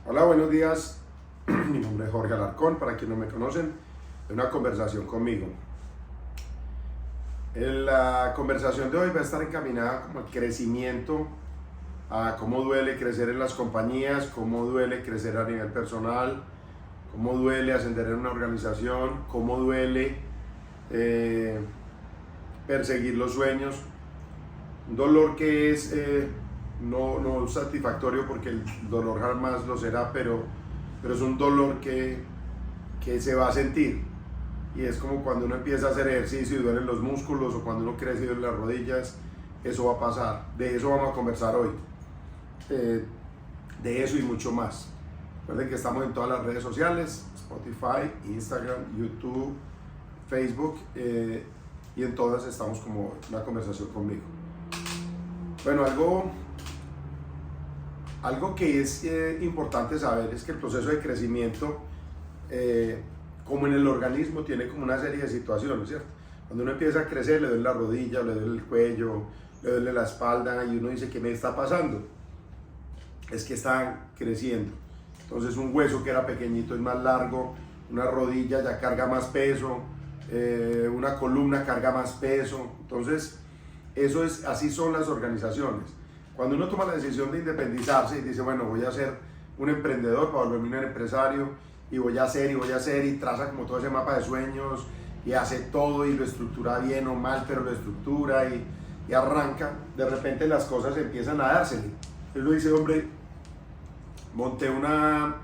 Hola, buenos días. Mi nombre es Jorge Alarcón, para quienes no me conocen, es una conversación conmigo. La conversación de hoy va a estar encaminada como al crecimiento, a cómo duele crecer en las compañías, cómo duele crecer a nivel personal, cómo duele ascender en una organización, cómo duele perseguir los sueños. Un dolor que es no satisfactorio, porque el dolor jamás lo será, pero es un dolor que se va a sentir. Y es como cuando uno empieza a hacer ejercicio y duelen los músculos, o cuando uno crece y duelen las rodillas. Eso va a pasar. De eso vamos a conversar hoy. De eso y mucho más. Recuerden que estamos en todas las redes sociales: Spotify, Instagram, YouTube, Facebook, y en todas estamos como una conversación conmigo. Bueno, algo que es importante saber es que el proceso de crecimiento, como en el organismo, tiene como una serie de situaciones, ¿cierto? Cuando uno empieza a crecer, le duele la rodilla, le duele el cuello, le duele la espalda, y uno dice: ¿qué me está pasando? Es que están creciendo. Entonces, un hueso que era pequeñito es más largo, una rodilla ya carga más peso, una columna carga más peso. Entonces, así son las organizaciones. Cuando uno toma la decisión de independizarse y dice: bueno, voy a ser un emprendedor para volverme un empresario, y voy a hacer, y traza como todo ese mapa de sueños, y hace todo, y lo estructura bien o mal, pero lo estructura y arranca, de repente las cosas empiezan a dársele. Entonces uno dice: hombre, monté una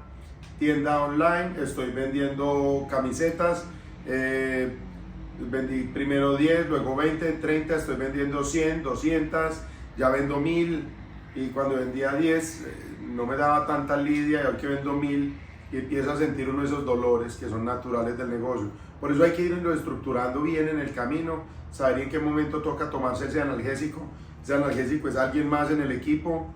tienda online, estoy vendiendo camisetas, vendí primero 10, luego 20, 30, estoy vendiendo 100, 200, ya vendo 1000, y cuando vendía 10 no me daba tanta lidia, y hoy que vendo 1000, y empieza a sentir uno de esos dolores que son naturales del negocio. Por eso hay que irlo estructurando bien en el camino, saber en qué momento toca tomarse ese analgésico. Ese analgésico es alguien más en el equipo.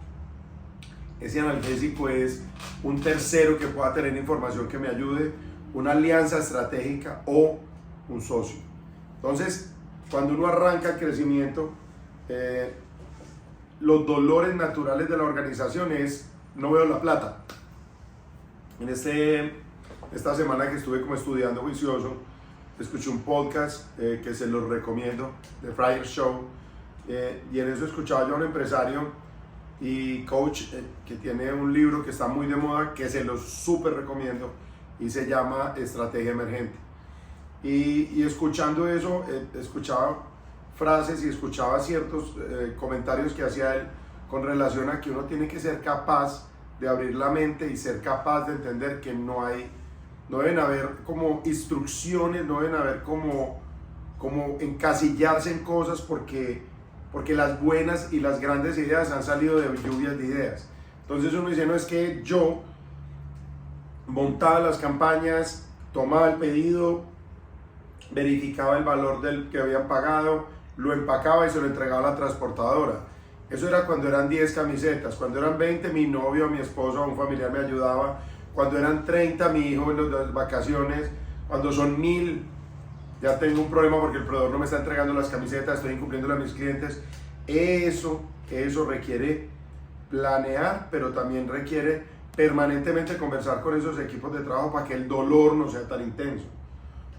Ese analgésico es un tercero que pueda tener información que me ayude, una alianza estratégica o un socio. Entonces, cuando uno arranca el crecimiento, los dolores naturales de la organización es: no veo la plata. En esta semana que estuve como estudiando juicioso, escuché un podcast que se los recomiendo, The Friar Show, y en eso escuchaba yo a un empresario y coach que tiene un libro que está muy de moda, que se los súper recomiendo, y se llama Estrategia Emergente. Y escuchando eso, escuchaba frases y escuchaba ciertos comentarios que hacía él con relación a que uno tiene que ser capaz de abrir la mente y ser capaz de entender que no deben haber como instrucciones, no deben haber como encasillarse en cosas, porque las buenas y las grandes ideas han salido de lluvias de ideas. Entonces uno dice: no, es que yo montaba las campañas, tomaba el pedido, verificaba el valor del que habían pagado, lo empacaba y se lo entregaba a la transportadora. Eso era cuando eran 10 camisetas. Cuando eran 20, mi novio, mi esposo o un familiar me ayudaba. Cuando eran 30, mi hijo en las vacaciones. Cuando son 1000, ya tengo un problema porque el proveedor no me está entregando las camisetas, estoy incumpliéndole a mis clientes. Eso requiere planear, pero también requiere permanentemente conversar con esos equipos de trabajo para que el dolor no sea tan intenso.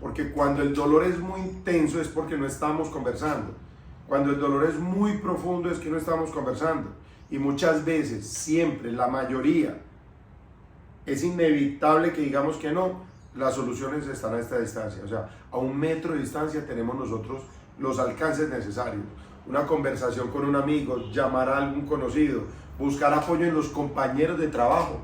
Porque cuando el dolor es muy intenso es porque no estamos conversando. Cuando el dolor es muy profundo es que no estamos conversando. Y muchas veces, siempre, la mayoría, es inevitable que digamos que no. Las soluciones están a esta distancia. O sea, a 1 metro de distancia tenemos nosotros los alcances necesarios. Una conversación con un amigo, llamar a algún conocido, buscar apoyo en los compañeros de trabajo.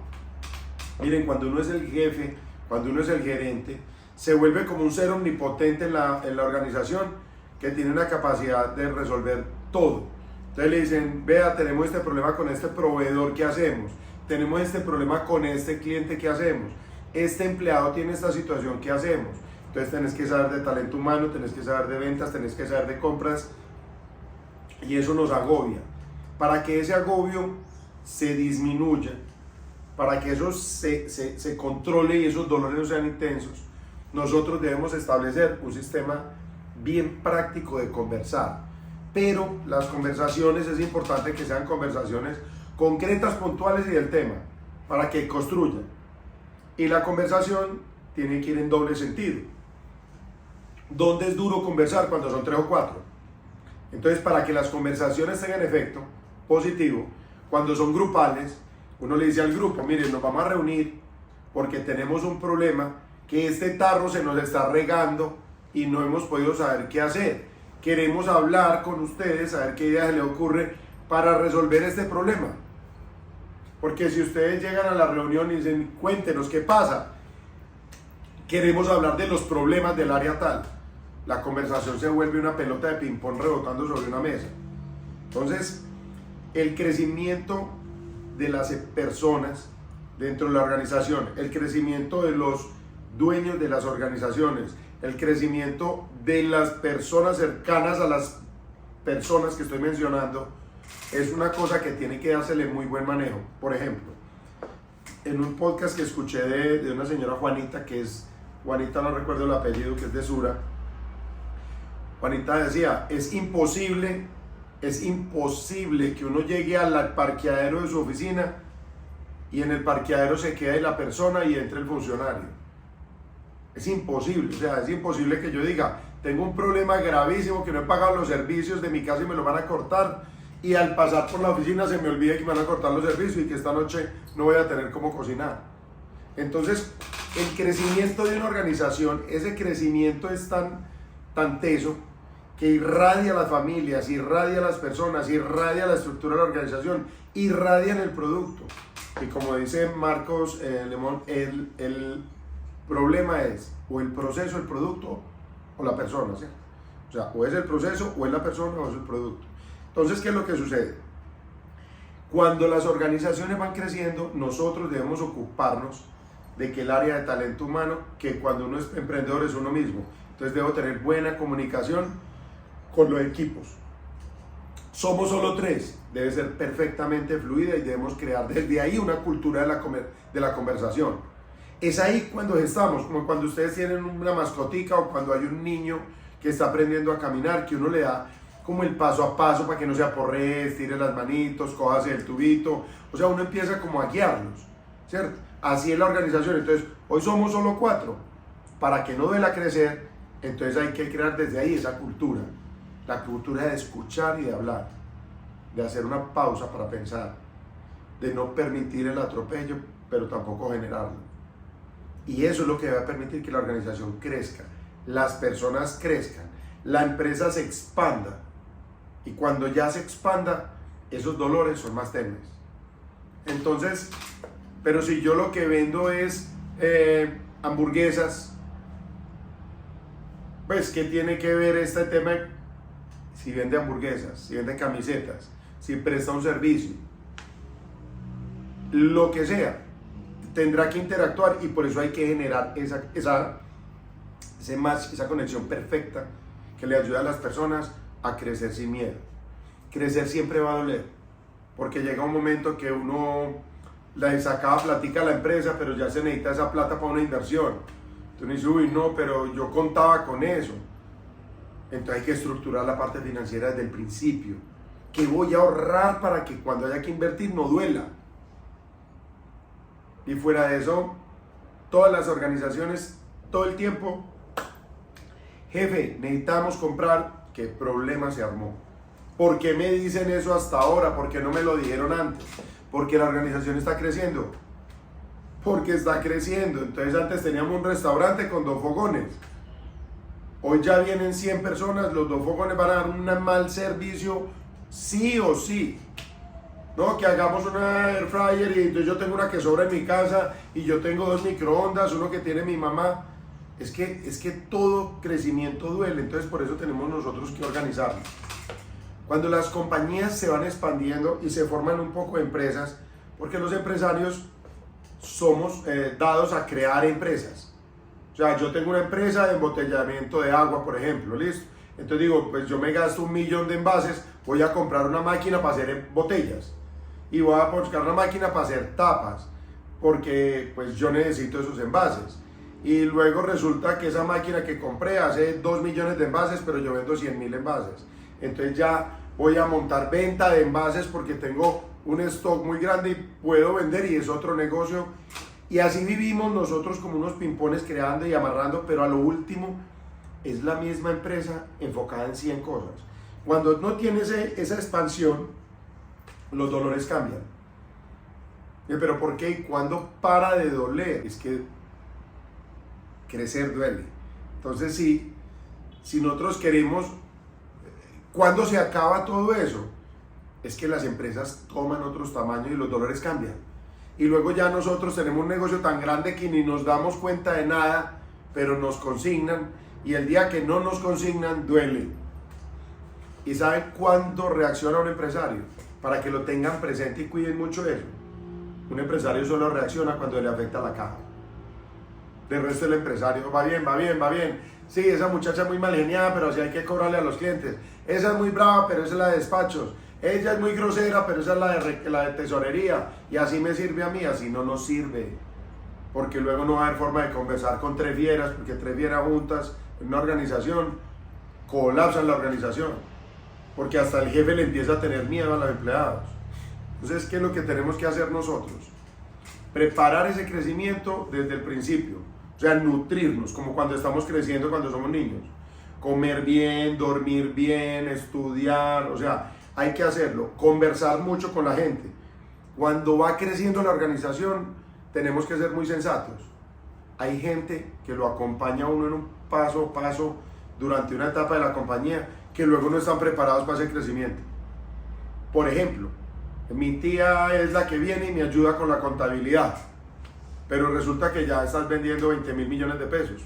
Miren, cuando uno es el jefe, cuando uno es el gerente, se vuelve como un ser omnipotente en la organización, que tiene una capacidad de resolver todo. Entonces le dicen: vea, tenemos este problema con este proveedor, ¿qué hacemos? Tenemos este problema con este cliente, ¿qué hacemos? Este empleado tiene esta situación, ¿qué hacemos? Entonces tenés que saber de talento humano, tenés que saber de ventas, tenés que saber de compras, y eso nos agobia. Para que ese agobio se disminuya, para que eso se controle y esos dolores no sean intensos, nosotros debemos establecer un sistema bien práctico de conversar. Pero las conversaciones, es importante que sean conversaciones concretas, puntuales y del tema. para que construyan. Y la conversación tiene que ir en doble sentido. ¿Dónde es duro conversar? Cuando son 3 o 4. Entonces, para que las conversaciones tengan efecto positivo, cuando son grupales, uno le dice al grupo, miren, nos vamos a reunir porque tenemos un problema, que este tarro se nos está regando y no hemos podido saber qué hacer. Queremos hablar con ustedes, saber qué idea se les ocurre para resolver este problema. Porque si ustedes llegan a la reunión y dicen, cuéntenos qué pasa, queremos hablar de los problemas del área tal, la conversación se vuelve una pelota de ping-pong rebotando sobre una mesa. Entonces, el crecimiento de las personas dentro de la organización, el crecimiento de los dueños de las organizaciones, el crecimiento de las personas cercanas a las personas que estoy mencionando, es una cosa que tiene que dársele muy buen manejo. Por ejemplo, en un podcast que escuché de una señora Juanita, Juanita no recuerdo el apellido, que es de Sura, Juanita decía, es imposible que uno llegue al parqueadero de su oficina y en el parqueadero se quede la persona y entre el funcionario. Es imposible, o sea, es imposible que yo diga, tengo un problema gravísimo que no he pagado los servicios de mi casa y me lo van a cortar, y al pasar por la oficina se me olvida que me van a cortar los servicios y que esta noche no voy a tener cómo cocinar. Entonces, el crecimiento de una organización, ese crecimiento es tan teso que irradia a las familias, irradia a las personas, irradia la estructura de la organización, irradia en el producto. Y como dice Marcos Lemón, el problema es o el proceso, el producto o la persona, ¿sí? O sea, o es el proceso, o es la persona, o es el producto. Entonces, ¿qué es lo que sucede? Cuando las organizaciones van creciendo, nosotros debemos ocuparnos de que el área de talento humano, que cuando uno es emprendedor es uno mismo. Entonces debo tener buena comunicación con los equipos. Somos solo 3, debe ser perfectamente fluida y debemos crear desde ahí una cultura de la conversación. Es ahí cuando estamos, como cuando ustedes tienen una mascotica o cuando hay un niño que está aprendiendo a caminar, que uno le da como el paso a paso para que no se aporree, estire las manitos, cójase el tubito, o sea, uno empieza como a guiarlos, ¿cierto? Así es la organización. Entonces, hoy somos solo 4, para que no duela crecer, entonces hay que crear desde ahí esa cultura, la cultura de escuchar y de hablar, de hacer una pausa para pensar, de no permitir el atropello, pero tampoco generarlo. Y eso es lo que va a permitir que la organización crezca, las personas crezcan, la empresa se expanda. Y cuando ya se expanda, esos dolores son más tenues. Entonces, pero si yo lo que vendo es hamburguesas, pues, ¿qué tiene que ver este tema? Si vende hamburguesas, si vende camisetas, si presta un servicio, lo que sea, tendrá que interactuar, y por eso hay que generar esa conexión perfecta que le ayuda a las personas a crecer sin miedo. Crecer siempre va a doler, porque llega un momento que uno le sacaba platica a la empresa, pero ya se necesita esa plata para una inversión. Entonces dice, uy, no, pero yo contaba con eso. Entonces hay que estructurar la parte financiera desde el principio. ¿Qué voy a ahorrar para que cuando haya que invertir no duela? Y fuera de eso, todas las organizaciones, todo el tiempo, jefe, necesitamos comprar. ¿Qué problema se armó? ¿Por qué me dicen eso hasta ahora? ¿Por qué no me lo dijeron antes? Porque la organización está creciendo. Porque está creciendo. Entonces antes teníamos un restaurante con 2 fogones. Hoy ya vienen 100 personas, los 2 fogones van a dar un mal servicio sí o sí. No, que hagamos una air fryer y entonces yo tengo una que sobra en mi casa y yo tengo 2 microondas, uno que tiene mi mamá. Es que todo crecimiento duele, entonces por eso tenemos nosotros que organizarnos. Cuando las compañías se van expandiendo y se forman un poco de empresas, porque los empresarios somos dados a crear empresas. O sea, yo tengo una empresa de embotellamiento de agua, por ejemplo, ¿listo? Entonces digo, pues yo me gasto 1 millón de envases, voy a comprar una máquina para hacer botellas y voy a buscar una máquina para hacer tapas, porque pues yo necesito esos envases. Y luego resulta que esa máquina que compré hace 2 millones de envases, pero yo vendo 100.000 envases. Entonces ya voy a montar venta de envases porque tengo un stock muy grande y puedo vender y es otro negocio. Y así vivimos nosotros como unos pimpones creando y amarrando, pero a lo último es la misma empresa enfocada en 100 cosas. Cuando no tienes esa expansión, los dolores cambian. Pero ¿por qué? ¿Y cuándo para de doler? Es que crecer duele. Entonces, si nosotros queremos, ¿cuándo se acaba todo eso? Es que las empresas toman otros tamaños y los dolores cambian. Y luego ya nosotros tenemos un negocio tan grande que ni nos damos cuenta de nada, pero nos consignan, y el día que no nos consignan duele. ¿Y saben cuándo reacciona un empresario? Para que lo tengan presente y cuiden mucho eso. Un empresario solo reacciona cuando le afecta la caja. Del resto del empresario, va bien, va bien, va bien. Sí, esa muchacha es muy mal geniada, pero así hay que cobrarle a los clientes. Esa es muy brava, pero esa es la de despachos. Ella es muy grosera, pero esa es la de tesorería. Y así me sirve a mí, así no nos sirve. Porque luego no va a haber forma de conversar con tres fieras, porque tres fieras juntas en una organización colapsan la organización. Porque hasta el jefe le empieza a tener miedo a los empleados. Entonces, ¿qué es lo que tenemos que hacer nosotros? Preparar ese crecimiento desde el principio. O sea, nutrirnos, como cuando estamos creciendo, cuando somos niños. Comer bien, dormir bien, estudiar, o sea, hay que hacerlo. Conversar mucho con la gente. Cuando va creciendo la organización, tenemos que ser muy sensatos. Hay gente que lo acompaña a uno en un paso a paso durante una etapa de la compañía, que luego no están preparados para ese crecimiento. Por ejemplo, mi tía es la que viene y me ayuda con la contabilidad, pero resulta que ya estás vendiendo 20.000 millones de pesos.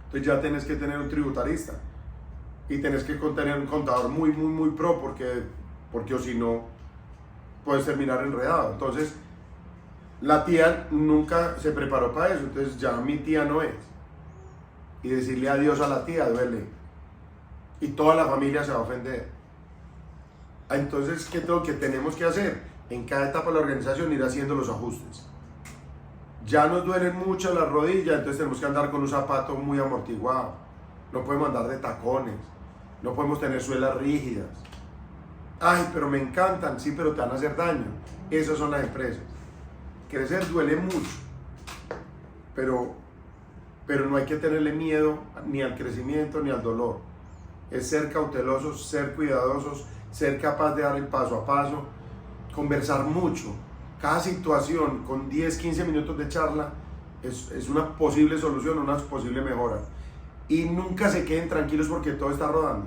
Entonces ya tienes que tener un tributarista y tienes que tener un contador muy pro, porque o si no, puedes terminar enredado. Entonces, la tía nunca se preparó para eso, entonces ya mi tía no es. Y decirle adiós a la tía duele. Y toda la familia se va a ofender. Entonces, ¿qué es lo que tenemos que hacer? En cada etapa de la organización ir haciendo los ajustes. Ya nos duelen mucho las rodillas, entonces tenemos que andar con un zapato muy amortiguado. No podemos andar de tacones. No podemos tener suelas rígidas. Ay, pero me encantan. Sí, pero te van a hacer daño. Esas son las empresas. Crecer duele mucho. Pero no hay que tenerle miedo ni al crecimiento ni al dolor. Es ser cautelosos, ser cuidadosos, ser capaz de dar el paso a paso, conversar mucho. Cada situación con 10, 15 minutos de charla es una posible solución, una posible mejora. Y nunca se queden tranquilos porque todo está rodando.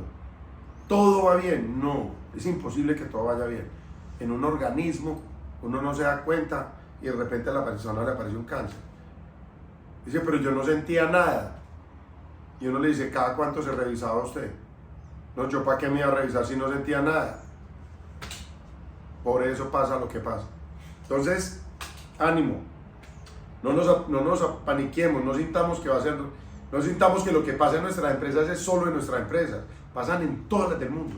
Todo va bien. No, es imposible que todo vaya bien. En un organismo uno no se da cuenta y de repente a la persona le aparece un cáncer. Dice, pero yo no sentía nada. Y uno le dice, ¿cada cuánto se revisaba usted? No, yo para qué me iba a revisar si no sentía nada. Por eso pasa lo que pasa. Entonces, ánimo. No nos apaniquemos, no sintamos que lo que pasa en nuestras empresas es solo en nuestra empresa. Pasan en todas las del mundo.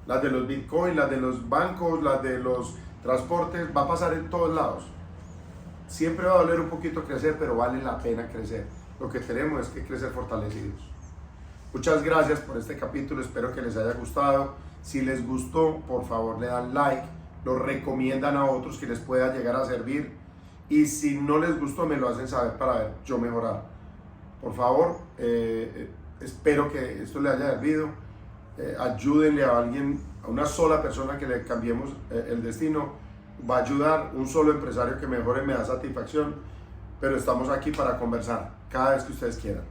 Las de los Bitcoin, las de los bancos, las de los transportes, va a pasar en todos lados. Siempre va a doler un poquito crecer, pero vale la pena crecer. Lo que tenemos es que crecer fortalecidos. Muchas gracias por este capítulo, espero que les haya gustado. Si les gustó, por favor le dan like, lo recomiendan a otros que les pueda llegar a servir. Y si no les gustó, me lo hacen saber para ver yo mejorar. Por favor, espero que esto les haya servido. Ayúdenle a alguien, a una sola persona que le cambiemos el destino. Va a ayudar, un solo empresario que mejore me da satisfacción. Pero estamos aquí para conversar cada vez que ustedes quieran.